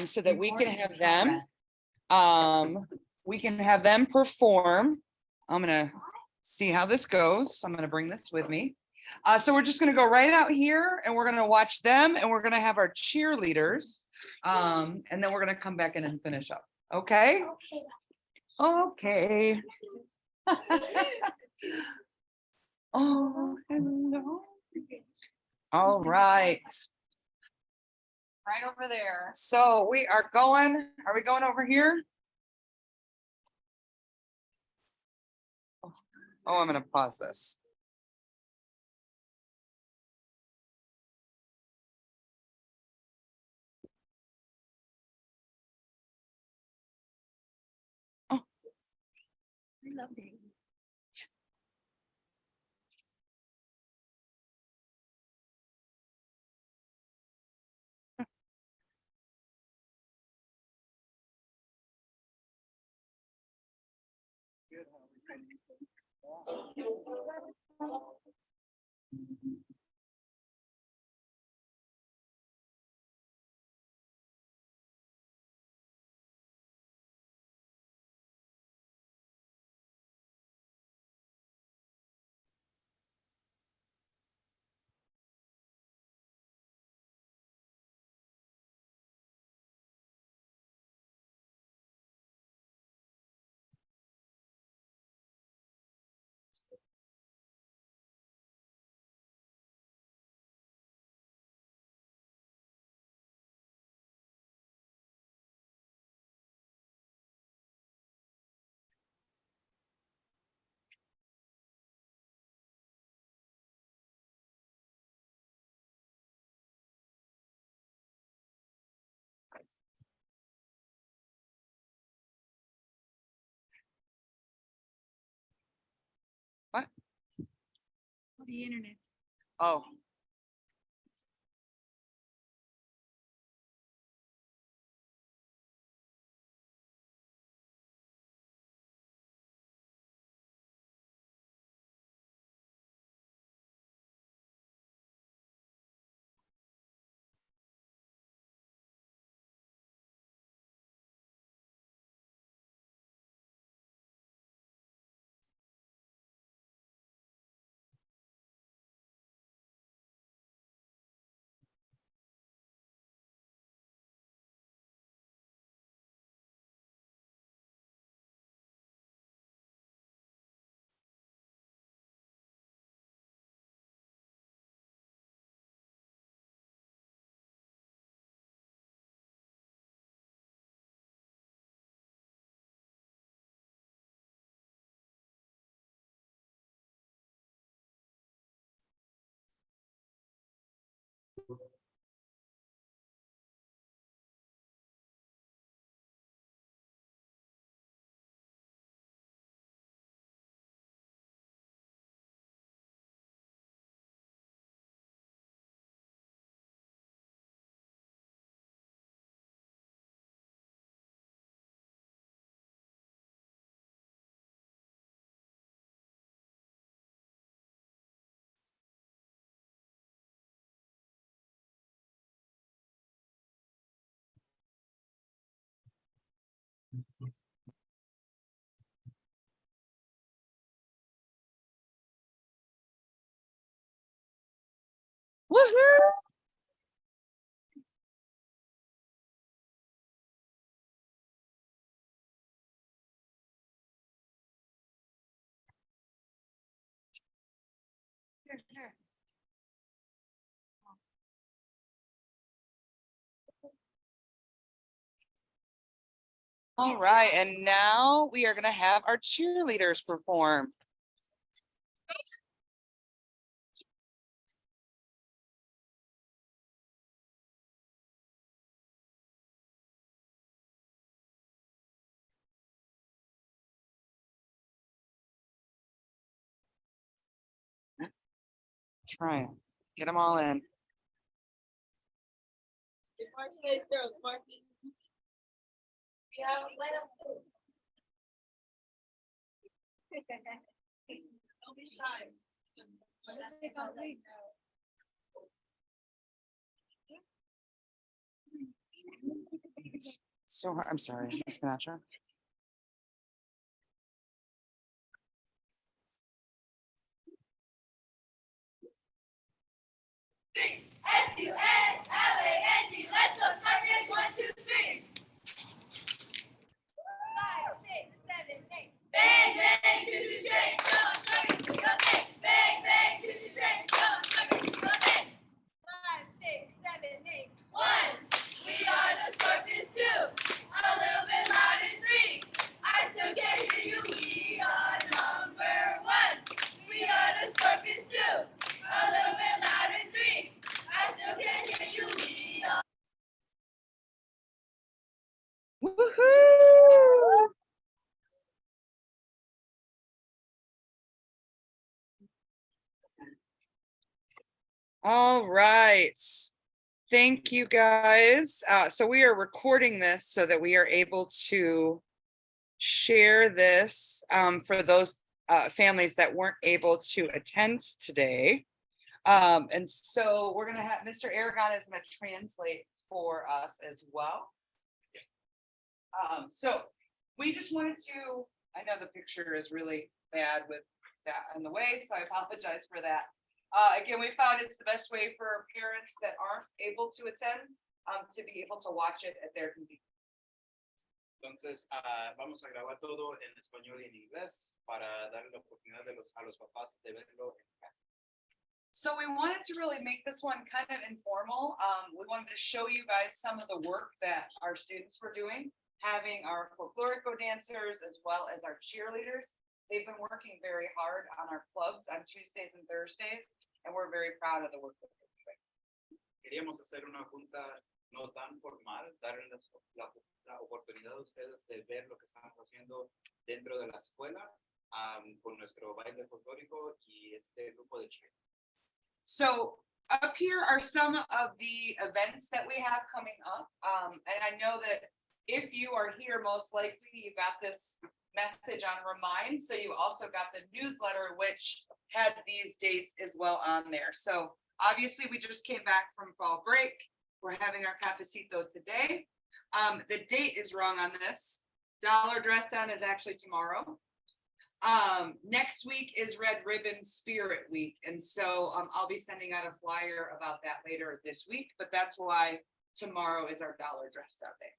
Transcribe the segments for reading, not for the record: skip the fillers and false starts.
so that we can have them perform. I'm gonna see how this goes. I'm gonna bring this with me. So we're just gonna go right out here and we're gonna watch them and we're gonna have our cheerleaders. And then we're gonna come back in and finish up. Okay? Okay. Oh, hello. All right. Right over there. So we are going over here? Oh, I'm gonna pause this. Oh. I love you. What? The internet. Oh. Woohoo! Here. All right, and now we are gonna have our cheerleaders perform. Try it. Get them all in. Don't be shy. So hard. I'm sorry, Ms. Ganacha. S-U-N-L-A-N-D, let's go Scorpions, 1, 2, 3. 5, 6, 7, 8. Bang, bang, choo-choo train, go Scorpions, we go bang. Bang, bang, choo-choo train, go Scorpions, we go bang. 5, 6, 7, 8. 1, we are the Scorpions 2. A little bit loud in 3. I still can't hear you, we are number 1. We are the Scorpions 2. A little bit loud in 3. I still can't hear you, we are. Woohoo! All right. Thank you, guys. So we are recording this so that we are able to share this for those families that weren't able to attend today. And so we're gonna have Mr. Aragon is gonna translate for us as well. So we just wanted to, I know the picture is really bad with that in the way, so I apologize for that. Again, we found it's the best way for parents that aren't able to attend to be able to watch it at their convenience. Entonces, vamos a grabar todo en español y en inglés para darle la oportunidad a los papás de verlo en casa. So we wanted to really make this one kind of informal. We wanted to show you guys some of the work that our students were doing, having our folklorico dancers as well as our cheerleaders. They've been working very hard on our clubs on Tuesdays and Thursdays, and we're very proud of the work that they're doing. Queríamos hacer una junta no tan formal, darles la oportunidad a ustedes de ver lo que estamos haciendo dentro de la escuela con nuestro baile folclórico y este grupo de cheer. So up here are some of the events that we have coming up. And I know that if you are here, most likely you got this message on Remind. So you also got the newsletter, which had these dates as well on there. So obviously we just came back from fall break. We're having our Cafecito today. The date is wrong on this. Dollar Dress Down is actually tomorrow. Next week is Red Ribbon Spirit Week. And so I'll be sending out a flyer about that later this week, but that's why tomorrow is our Dollar Dress Down Day.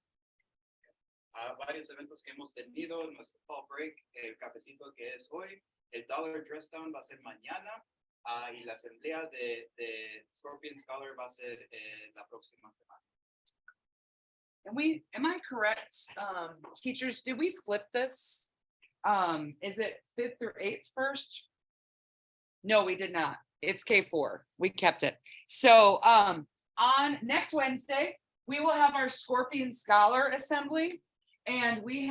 Varios eventos que hemos tenido, nuestro fall break, el cafecito que es hoy, el Dollar Dress Down va a ser mañana y la asamblea de Scorpion Scholar va a ser la próxima semana. And am I correct, teachers, did we flip this? Is it 5th or 8th first? No, we did not. It's K4. We kept it. So on next Wednesday, we will have our Scorpion Scholar Assembly. And we've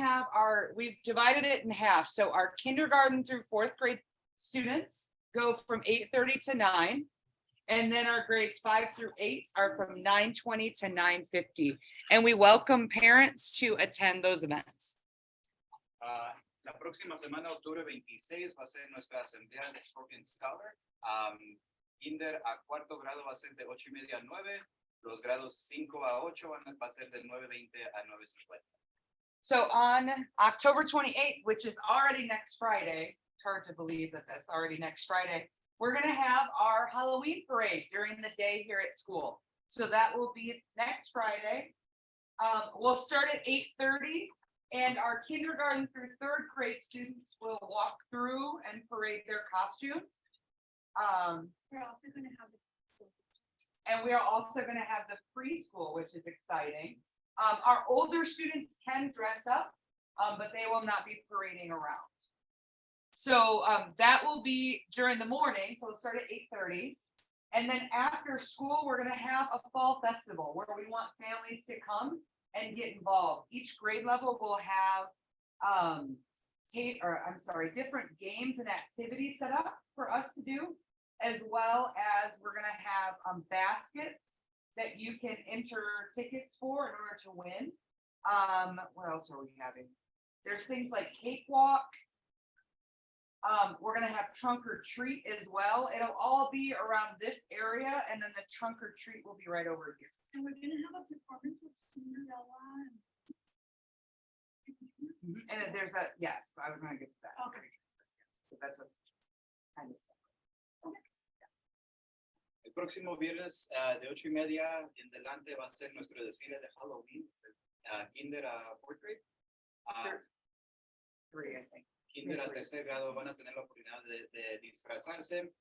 divided it in half. So our kindergarten through 4th grade students go from 8:30 to 9. And then our grades 5 through 8 are from 9:20 to 9:50. And we welcome parents to attend those events. La próxima semana, octubre 26, va a ser nuestra asamblea de Scorpion Scholar. Kinder a cuarto grado va a ser de 8:30 a 9. Los grados 5 a 8 va a ser de 9:20 a 9:50. So on October 28th, which is already next Friday, it's hard to believe that that's already next Friday, we're going to have our Halloween parade during the day here at school. So that will be next Friday. We'll start at 8:30. And our kindergarten through 3rd grade students will walk through and parade their costumes. We're also going to have And we are also going to have the preschool, which is exciting. Our older students can dress up, but they will not be parading around. So that will be during the morning. So we'll start at 8:30. And then after school, we're going to have a fall festival where we want families to come and get involved. Each grade level will have different games and activities set up for us to do, as well as we're going to have baskets that you can enter tickets for in order to win. What else are we having? There's things like cakewalk. We're going to have trunk or treat as well. It'll all be around this area, and then the trunk or treat will be right over here. And we're going to have a performance of Cinderella. And then there's a, yes, I was gonna get to that. Okay. So that's a kind of. El próximo viernes de 8:30 en adelante va a ser nuestro desfile de Halloween, kinder a fourth grade. Three, I think. Kinder a tercer grado van a tener la oportunidad de disfrazarse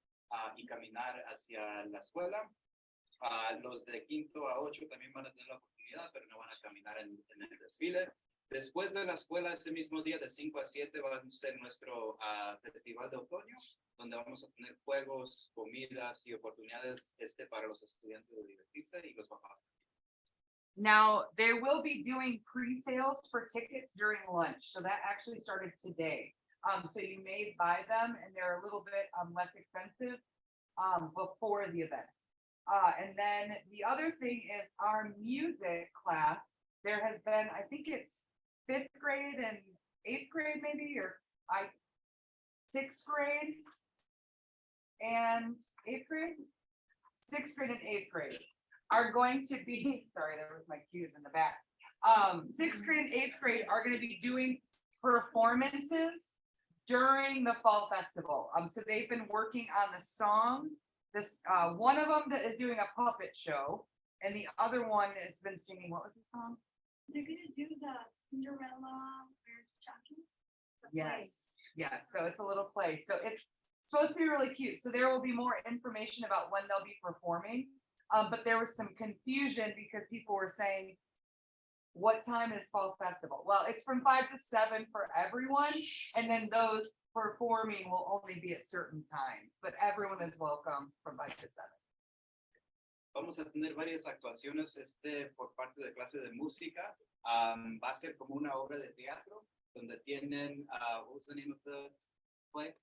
y caminar hacia la escuela. Los de quinto a 8 también van a tener la oportunidad, pero no van a caminar en el desfile. Después de la escuela, ese mismo día de 5 a 7 va a ser nuestro festival de otoño, donde vamos a tener juegos, comidas y oportunidades para los estudiantes de divertirse y los papás. Now, they will be doing pre-sales for tickets during lunch, so that actually started today. So you may buy them and they're a little bit less expensive before the event. And then the other thing is our music class. There has been, I think it's 5th grade and 8th grade maybe, or 6th grade and 8th grade, 6th grade and 8th grade are going to be, sorry, there was my cues in the back. 6th grade and 8th grade are going to be doing performances during the fall festival. So they've been working on the song. This one of them that is doing a puppet show, and the other one has been singing. What was the song? They're gonna do the Cinderella, where's Chucky? Yes. So it's a little play. So it's supposed to be really cute. So there will be more information about when they'll be performing. But there was some confusion because people were saying, what time is fall festival? Well, it's from 5 to 7 for everyone. And then those performing will only be at certain times, but everyone is welcome from 5 to 7. Vamos a tener varias actuaciones por parte de clase de música. Va a ser como una obra de teatro donde tienen, what was the name of the play?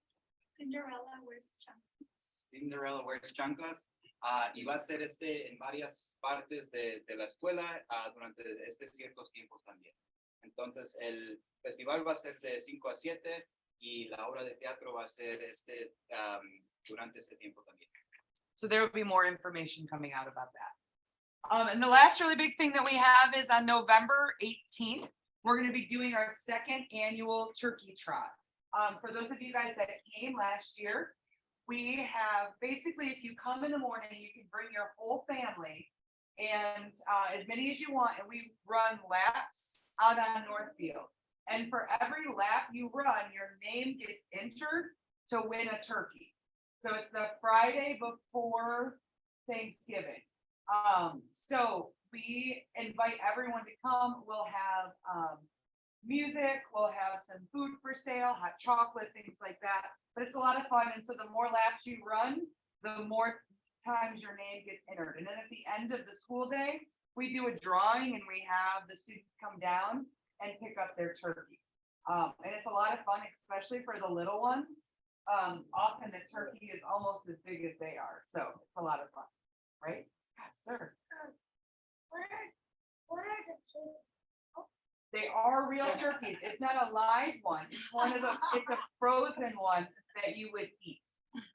Cinderella, where's Chucky? Cinderella Wears Chanclas. Y va a ser en varias partes de la escuela durante ciertos tiempos también. Entonces, el festival va a ser de 5 a 7 y la obra de teatro va a ser durante ese tiempo también. So there will be more information coming out about that. And the last really big thing that we have is on November 18th, we're going to be doing our 2nd annual turkey trot. For those of you guys that came last year, we have basically, if you come in the morning, you can bring your whole family and as many as you want, and we run laps out on Northfield. And for every lap you run, your name gets entered to win a turkey. So it's the Friday before Thanksgiving. So we invite everyone to come. We'll have music, we'll have some food for sale, hot chocolate, things like that. But it's a lot of fun. And so the more laps you run, the more times your name gets entered. And then at the end of the school day, we do a drawing and we have the students come down and pick up their turkey. And it's a lot of fun, especially for the little ones. Often the turkey is almost as big as they are. So it's a lot of fun, right? Yes, sir. What are the two? They are real turkeys. It's not a live one. It's it's a frozen one that you would eat.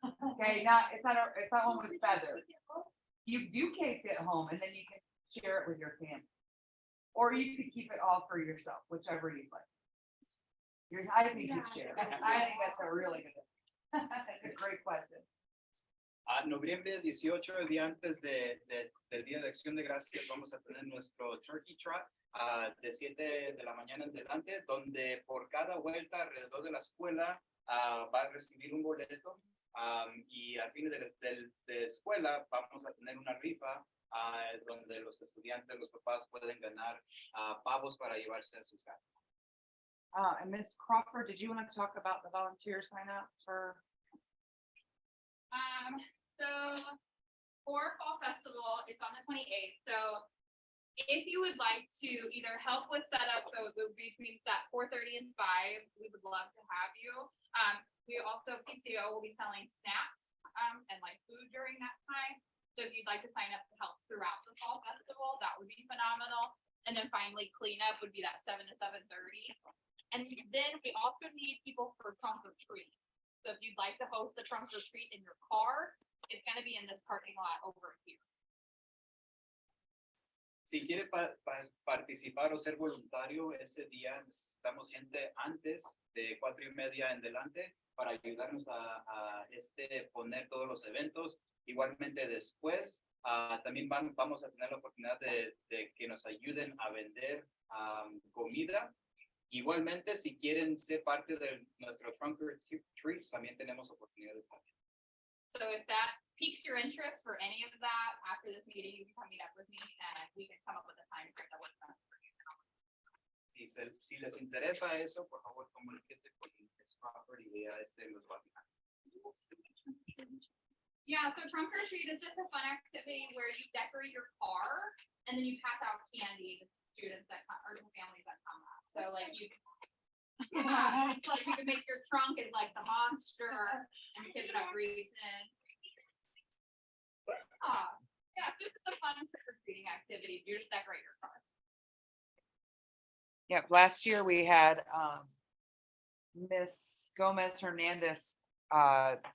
Okay, it's not one with feathers. You can't get home and then you can share it with your family. Or you could keep it all for yourself, whichever you like. I think you share. I think that's a really good. That's a great question. Noviembre 18, el día antes del Día de Acción de Gracias, vamos a tener nuestro Turkey Trot de 7 de la mañana en adelante, donde por cada vuelta alrededor de la escuela va a recibir un boleto y al fin de escuela vamos a tener una rifa donde los estudiantes, los papás pueden ganar pavos para llevarse a sus casas. And Ms. Crawford, did you want to talk about the volunteer sign up for? So for Fall Festival, it's on the 28th. So if you would like to either help with setup, so it would be between that 4:30 and 5, we would love to have you. We also, PTO will be selling snacks and like food during that time. So if you'd like to sign up to help throughout the Fall Festival, that would be phenomenal. And then finally, cleanup would be that 7 to 7:30. And then we also need people for trunk or treat. So if you'd like to host the trunk or treat in your car, it's going to be in this parking lot over here. Si quiere participar o ser voluntario ese día, necesitamos gente antes de 4:30 en adelante para ayudarnos a poner todos los eventos. Igualmente después, también vamos a tener la oportunidad de que nos ayuden a vender comida. Igualmente, si quieren ser parte de nuestro Trunk or Treat, también tenemos oportunidades. So if that piques your interest for any of that, after this meeting, you can come meet up with me and we can come up with a time frame that works best for you. Si les interesa eso, por favor, comuníquense con Ms. Crawford y ella los va a fijar. Yeah, so trunk or treat is just a fun activity where you decorate your car and then you pass out candy to students that come or to families that come up. So like you yeah, it's like you can make your trunk is like the monster and the kids would have to reach in. Yeah, this is a fun trick or treating activity. You just decorate your car. Yep, last year we had Miss Gomez Hernandez.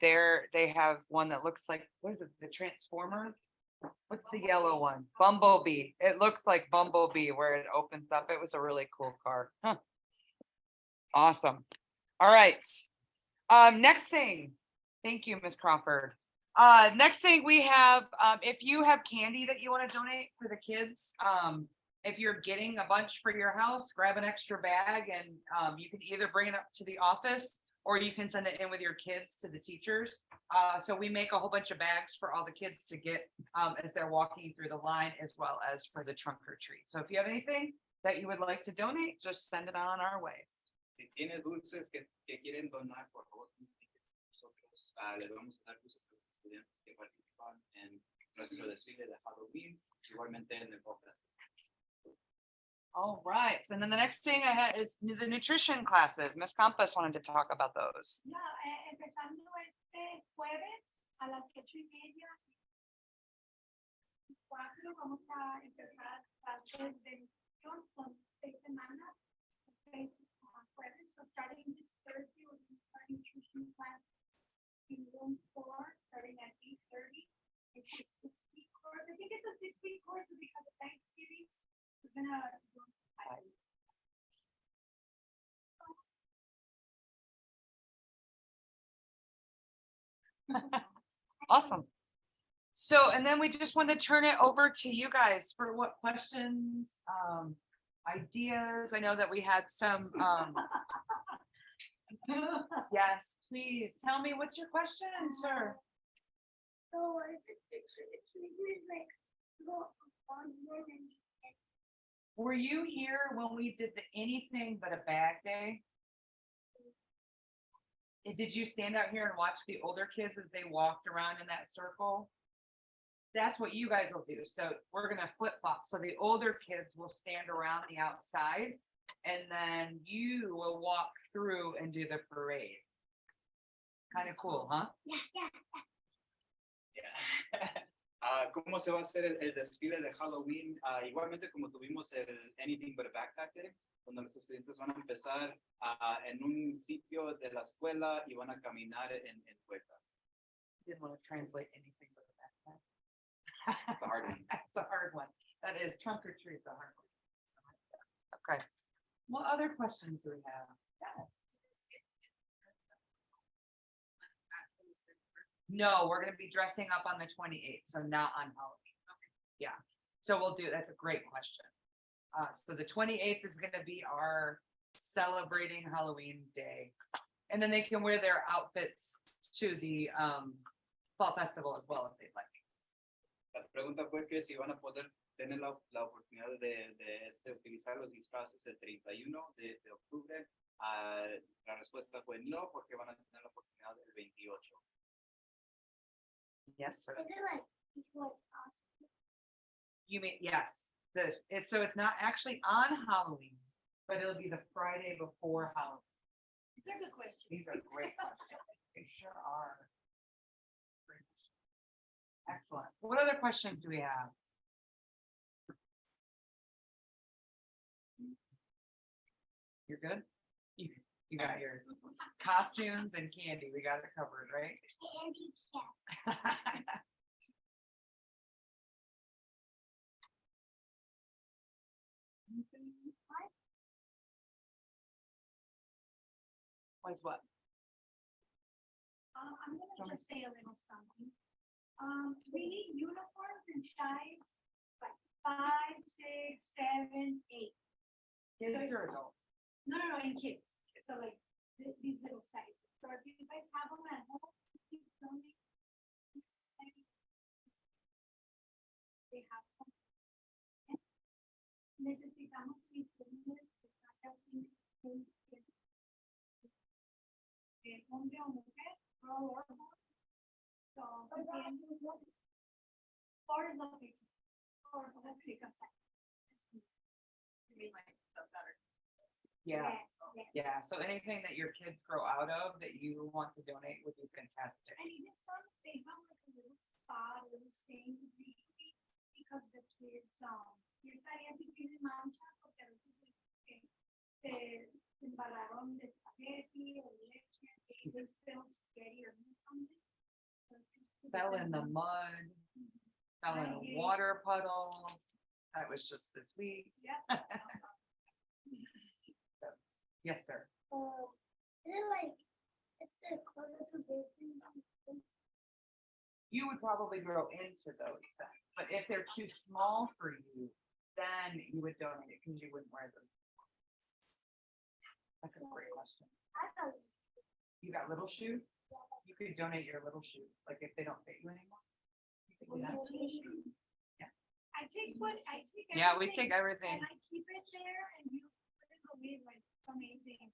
They have one that looks like, what is it, the Transformer? What's the yellow one? Bumblebee. It looks like Bumblebee where it opens up. It was a really cool car. Huh. Awesome. All right. Next thing. Thank you, Miss Crawford. Next thing we have, if you have candy that you want to donate for the kids, if you're getting a bunch for your house, grab an extra bag and you can either bring it up to the office or you can send it in with your kids to the teachers. So we make a whole bunch of bags for all the kids to get as they're walking through the line, as well as for the trunk or treat. So if you have anything that you would like to donate, just send it on our way. Si tiene dulces que quieren donar, por favor, nosotros les vamos a dar dulces a los estudiantes que participan en nuestro desfile de Halloween, igualmente en el podcast. All right. And then the next thing I had is the nutrition classes. Miss Campos wanted to talk about those. Ya, empezando este jueves a las 8:30. 4 vamos a empezar clases de nutrición, son 6 semanas, 6 jueves. So starting this Thursday, we're going to start nutrition class in room 4, starting at 8:30. It's a 6-week course. I think it's a 6-week course because of Thanksgiving. We're gonna do 5 weeks. Awesome. So, and then we just want to turn it over to you guys for what questions, ideas. I know that we had some, yes, please tell me, what's your question, sir? So it's really like go on more than Were you here when we did the anything but a bag day? Did you stand out here and watch the older kids as they walked around in that circle? That's what you guys will do. So we're gonna flip flop. So the older kids will stand around the outside and then you will walk through and do the parade. Kind of cool, huh? yeah. ¿Cómo se va a hacer el desfile de Halloween? Igualmente como tuvimos el Anything But a Backpack Day, donde los estudiantes van a empezar en un sitio de la escuela y van a caminar en puertas. Didn't want to translate anything but a backpack. It's a hard one. That's a hard one. That is trunk or treat, the hard one. Okay. What other questions do we have? Yes. No, we're gonna be dressing up on the 28th, so not on Halloween. Yeah, so we'll do, that's a great question. So the 28th is gonna be our celebrating Halloween day. And then they can wear their outfits to the fall festival as well if they'd like. La pregunta fue que si van a poder tener la oportunidad de utilizar los disfraces el 31 de octubre. La respuesta fue no, porque van a tener la oportunidad el 28. Yes, sir. Is it like You mean, yes, it's not actually on Halloween, but it'll be the Friday before Halloween. These are good questions. These are great questions. They sure are. Great questions. Excellent. What other questions do we have? You're good? You got yours. Costumes and candy, we got it covered, right? Candy cat. Was what? I'm gonna just say a little something. We need uniforms in size like 5, 6, 7, 8. Kids or adults? No, in kids. So like these little sizes. So if you guys have them at home, keep filming. They have some. Necesitamos uniformes que cada quien hombre o mujer, girl or boy. So, again, or the or let's take a second. Yeah, Yes. yeah. So anything that your kids grow out of that you want to donate would be fantastic. And even some, they have like a little spot, a little stain to be, because the kids, y estarían si tienen manchas, porque a veces se embalaron de espagueti o leche, they spill spaghetti or something. Fell in the mud, fell in a water puddle. That was just this week. Yeah. Yes, sir. Is it like, it's the color to baking? You would probably grow into those things, but if they're too small for you, then you would donate it because you wouldn't wear them. That's a great question. I thought. You got little shoes? You could donate your little shoes, like if they don't fit you anymore. You could do that. Yeah. I take what, I take. Yeah, we everything take everything. And I keep it there and you wouldn't believe like it's amazing.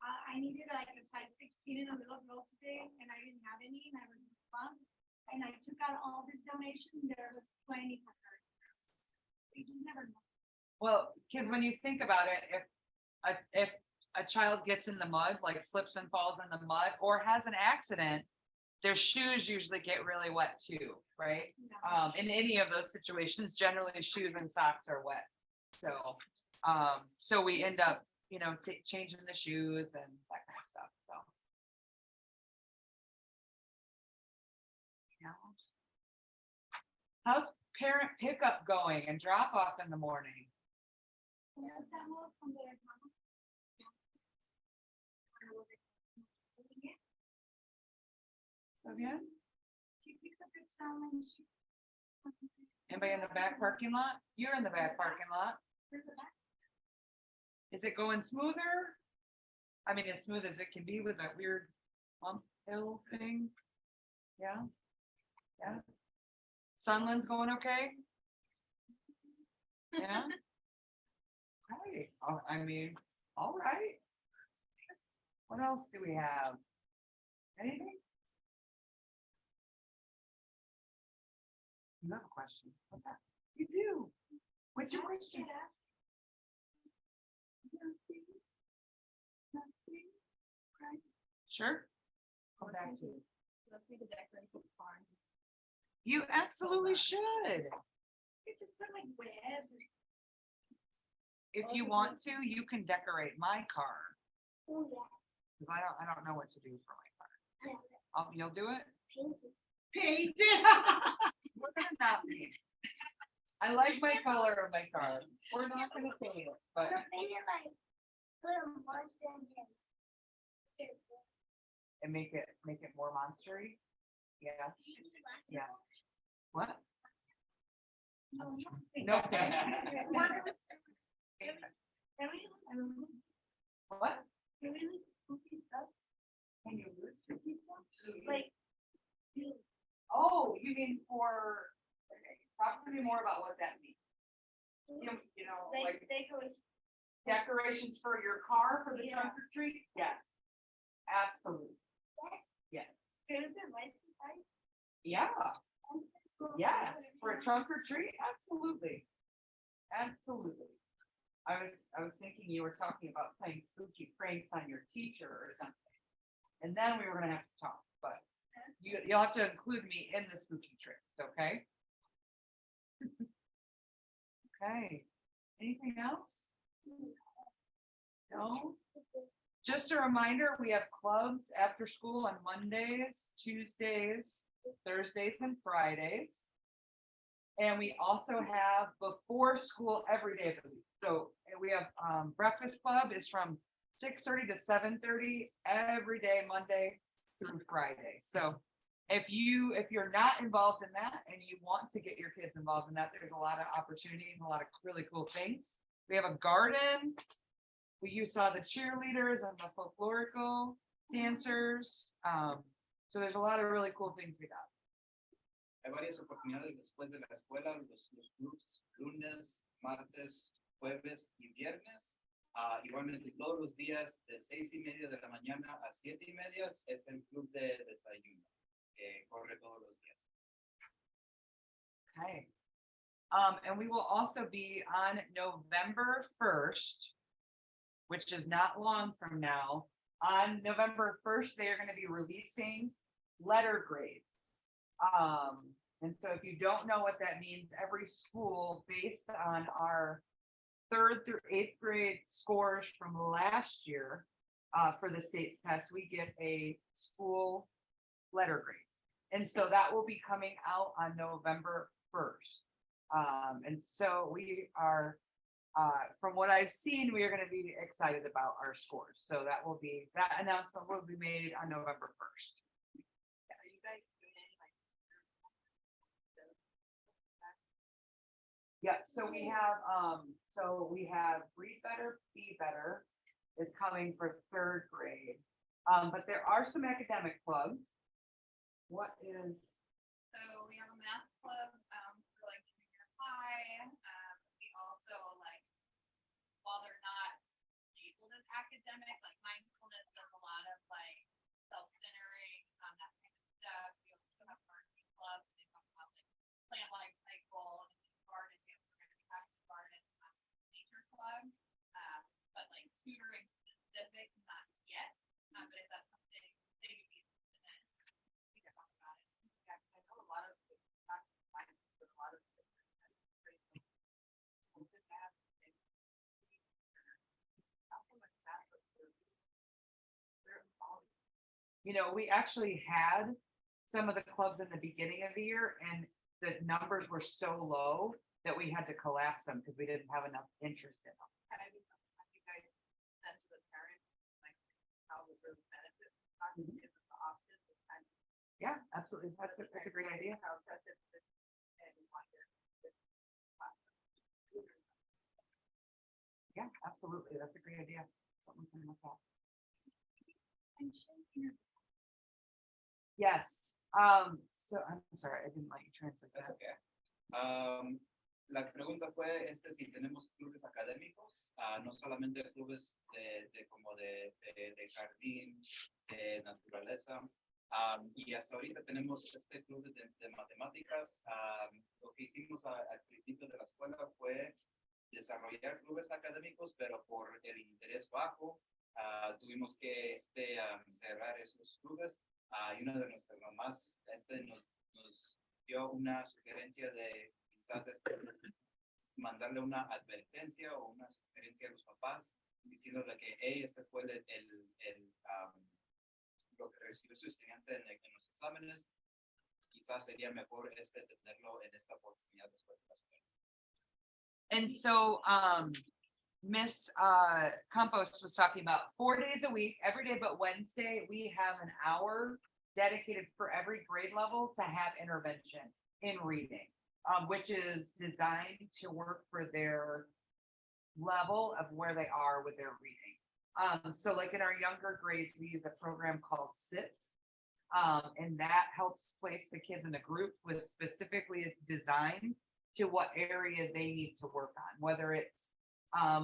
I needed like a size 16 in a little girl today and I didn't have any and I was fun. And I took out all this donation, there was plenty for her. You just never know. Well, because when you think about it, if a child gets in the mud, like slips and falls in the mud, or has an accident, their shoes usually get really wet too, right? In any of those situations, generally shoes and socks are wet. So we end up, changing the shoes and that kind of stuff, so. Anything else? How's parent pickup going and drop off in the morning? Ya estamos con el hermano. Again? She picks up her son and she. Anybody in the back parking lot? You're in the back parking lot. There's a back. Is it going smoother? I mean, as smooth as it can be with that weird bump hill thing. Yeah. Yeah. Sunland's going okay? Yeah. Right. I mean, all right. What else do we have? Anything? You have a question. What's that? You do. What's your question? Sure. Come back to you. Let's make a decoration farm. You absolutely should. You just put like webs or. If you want to, you can decorate my car. Oh, yeah. Cause I don't know what to do for my car. Yeah. You'll do it? Painted. Paint it. We're gonna not paint. I like my color of my car. We're not gonna paint it, but So paint it like, put a monster in him. and make it more monstery. Yeah. Yeah. What? No, No. What? Can you lose your pizza? Like, Oh, you mean for, okay, talk to me more about what that means. Like they go. decorations for your car for the Yeah. trunk or treat? Yes. Absolutely. Yes. Yeah. Yes, for a trunk or treat, absolutely. Absolutely. I was thinking you were talking about playing spooky pranks on your teacher or something. And then we were gonna have to talk, but you'll have to include me in the spooky tricks, okay? Okay, anything else? No? Just a reminder, we have clubs after school on Mondays, Tuesdays, Thursdays, and Fridays. And we also have before school every day of the week. So we have breakfast club is from 6:30 to 7:30 every day, Monday through Friday. So if you're not involved in that and you want to get your kids involved in that, there's a lot of opportunities and a lot of really cool things. We have a garden. You saw the cheerleaders and the folklorico dancers. So there's a lot of really cool things we got. Hay varias oportunidades después de la escuela, los clubs, lunes, martes, jueves y viernes. Igualmente todos los días de 6:30 de la mañana a 7:30 es el club de desayuno que corre todos los días. Okay. And we will also be on November 1st, which is not long from now. On November 1st, they are going to be releasing letter grades. And so if you don't know what that means, every school based on our 3rd through 8th grade scores from last year, for the state test, we get a school letter grade. And so that will be coming out on November 1st. And so we are, from what I've seen, we are going to be excited about our scores. So that announcement will be made on November 1st. Yeah, so we have Read Better, Be Better is coming for 3rd grade. But there are some academic clubs. What is? So we have a math club, for like junior high. We also like, while they're not labeled as academic, like mindfulness does a lot of like self-centering, that kind of stuff. We also have gardening clubs. They talk about like plant life cycle, garden, garden, nature club. But like tutoring specific, not yet. But if that's something they would be interested in, we can talk about it. Yeah, I know a lot of you know, we actually had some of the clubs in the beginning of the year and the numbers were so low that we had to collapse them because we didn't have enough interest in them. Yeah, absolutely. That's a great idea. Yeah, absolutely. That's a great idea. Something we can look at. Yes. So I'm sorry, I didn't let you translate That's that. okay. La pregunta fue si tenemos clubes académicos, no solamente clubes como de jardín, de naturaleza. Y hasta ahorita tenemos este club de matemáticas. Lo que hicimos al principio de la escuela fue desarrollar clubes académicos, pero por el interés bajo, tuvimos que cerrar esos clubes. Y una de nuestras mamás nos dio una sugerencia de quizás mandarle una advertencia o una sugerencia a los papás diciéndole que este fue lo que recibió su estudiante en los exámenes. Quizás sería mejor tenerlo en esta oportunidad después de la escuela. And so Miss Campos was talking about 4 days a week, every day but Wednesday, we have an hour dedicated for every grade level to have intervention in reading, which is designed to work for their level of where they are with their reading. So like in our younger grades, we use a program called SIPS, and that helps place the kids in a group with specifically designed to what area they need to work on, whether it's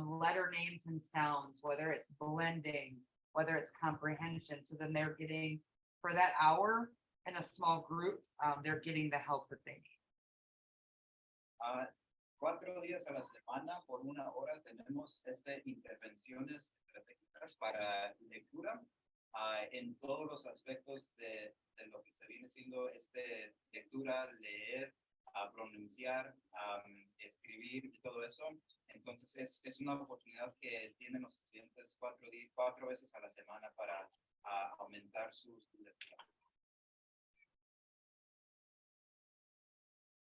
letter names and sounds, whether it's blending, whether it's comprehension. So then they're getting, for that hour in a small group, they're getting the help that they need. 4 días a la semana, por 1 hora, tenemos intervenciones estratégicas para lectura en todos los aspectos de lo que se viene siendo lectura, leer, pronunciar, escribir y todo eso. Entonces es una oportunidad que tienen los estudiantes 4 veces a la semana para aumentar su lectura.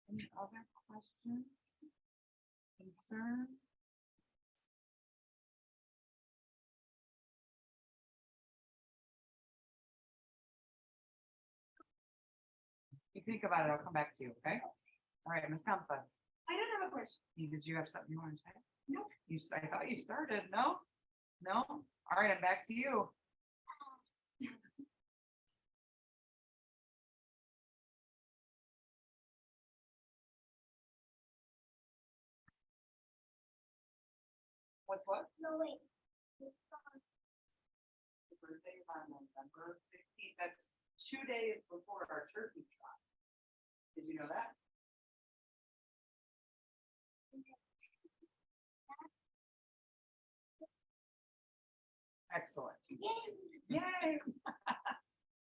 Any other questions? Concern? think about it, I'll come back to you, okay? All right, Ms. Campos, I don't have a question. did you have something you want to say? No. I thought you started, no? No? All right, I'm back to you. What's what? No, wait. The birthday is on November 15th. That's 2 days before our turkey trot. Did you know that? Excellent. Yay.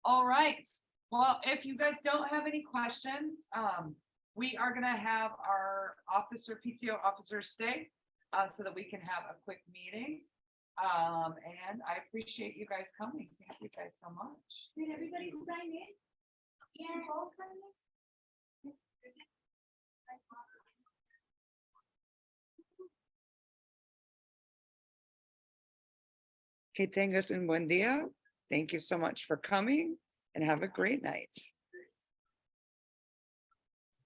All right. Well, if you guys don't have any questions, we are gonna have our PTO officers stay, so that we can have a quick meeting. And I appreciate you guys coming. Thank you guys so much. Did everybody sign in? Yeah. All sign in? Que tengas un buen día. Thank you so much for coming and have a great night.